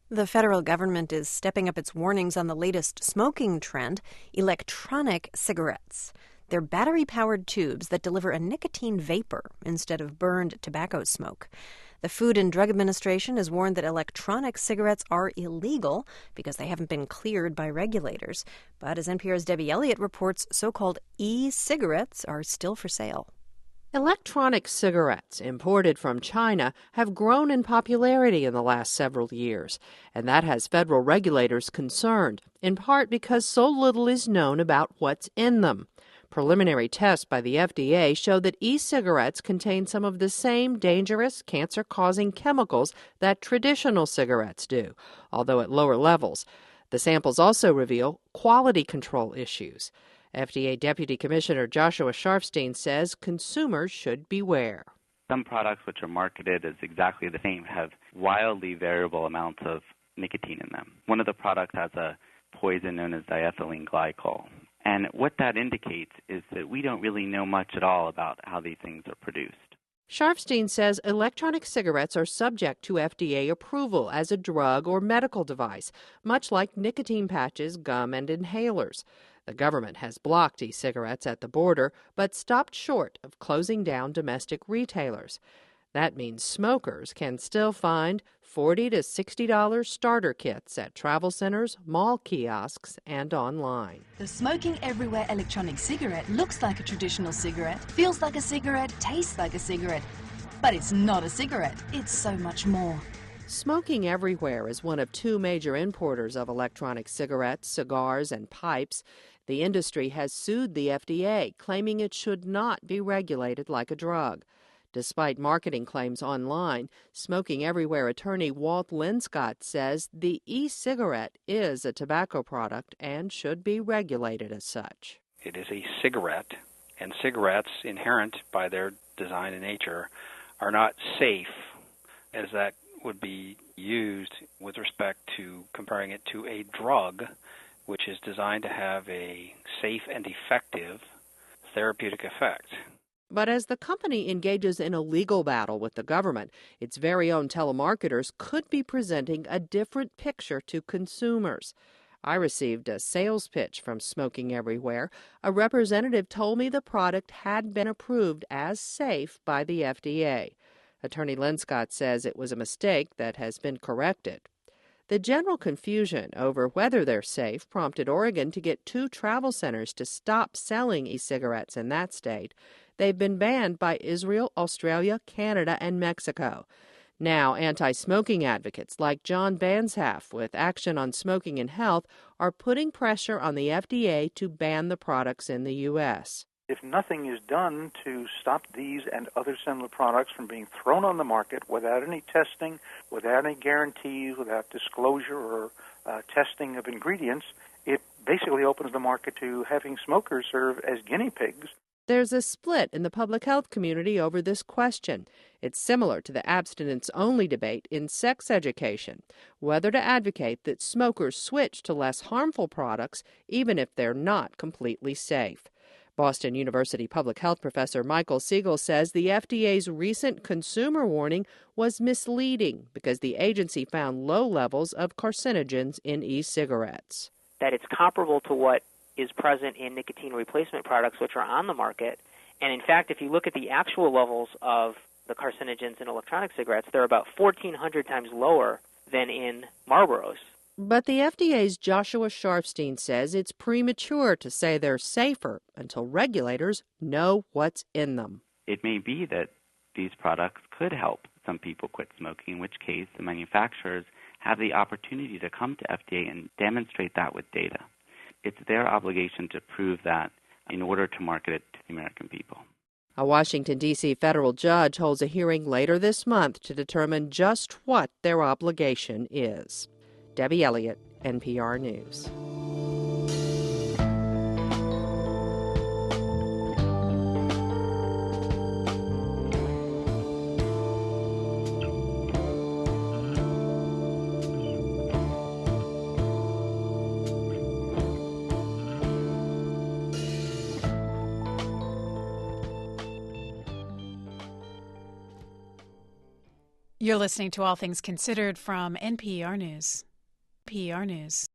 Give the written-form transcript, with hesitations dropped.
The federal government is stepping up its warnings on the latest smoking trend, electronic cigarettes. They're battery-powered tubes that deliver a nicotine vapor instead of burned tobacco smoke. The Food and Drug Administration has warned that electronic cigarettes are illegal because they haven't been cleared by regulators. But as NPR's Debbie Elliott reports, so-called e-cigarettes are still for sale. Electronic cigarettes imported from China have grown in popularity in the last several years, and that has federal regulators concerned, in part because so little is known about what's in them. Preliminary tests by the FDA show that e-cigarettes contain some of the same dangerous, cancer-causing chemicals that traditional cigarettes do, although at lower levels. The samples also reveal quality control issues. FDA Deputy Commissioner Joshua Sharfstein says consumers should beware. Some products which are marketed as exactly the same have wildly variable amounts of nicotine in them. One of the products has a poison known as diethylene glycol. And what that indicates is that we don't really know much at all about how these things are produced. Sharfstein says electronic cigarettes are subject to FDA approval as a drug or medical device, much like nicotine patches, gum, and inhalers. The government has blocked e-cigarettes at the border, but stopped short of closing down domestic retailers. That means smokers can still find $40 to $60 starter kits at travel centers, mall kiosks, and online. The Smoking Everywhere electronic cigarette looks like a traditional cigarette, feels like a cigarette, tastes like a cigarette. But it's not a cigarette. It's so much more. Smoking Everywhere is one of two major importers of electronic cigarettes, cigars, and pipes. The industry has sued the FDA, claiming it should not be regulated like a drug. Despite marketing claims online, Smoking Everywhere attorney Walt Linscott says the e-cigarette is a tobacco product and should be regulated as such. It is a cigarette, and cigarettes, inherent by their design and nature, are not safe, as that would be used with respect to comparing it to a drug, which is designed to have a safe and effective therapeutic effect. But as the company engages in a legal battle with the government, its very own telemarketers could be presenting a different picture to consumers. I received a sales pitch from Smoking Everywhere. A representative told me the product had been approved as safe by the FDA. Attorney Linscott says it was a mistake that has been corrected. The general confusion over whether they're safe prompted Oregon to get 2 travel centers to stop selling e-cigarettes in that state. They've been banned by Israel, Australia, Canada, and Mexico. Now, anti-smoking advocates like John Banzhaf with Action on Smoking and Health are putting pressure on the FDA to ban the products in the U.S. If nothing is done to stop these and other similar products from being thrown on the market without any testing, without any guarantees, without disclosure or testing of ingredients, it basically opens the market to having smokers serve as guinea pigs. There's a split in the public health community over this question. It's similar to the abstinence-only debate in sex education, whether to advocate that smokers switch to less harmful products even if they're not completely safe. Boston University public health professor Michael Siegel says the FDA's recent consumer warning was misleading because the agency found low levels of carcinogens in e-cigarettes. That it's comparable to what is present in nicotine replacement products which are on the market. And in fact, if you look at the actual levels of the carcinogens in electronic cigarettes, they're about 1,400 times lower than in Marlboros. But the FDA's Joshua Sharfstein says it's premature to say they're safer until regulators know what's in them. It may be that these products could help some people quit smoking, in which case the manufacturers have the opportunity to come to FDA and demonstrate that with data. It's their obligation to prove that in order to market it to the American people. A Washington, D.C. federal judge holds a hearing later this month to determine just what their obligation is. Debbie Elliott, NPR News. You're listening to All Things Considered from NPR News. NPR News.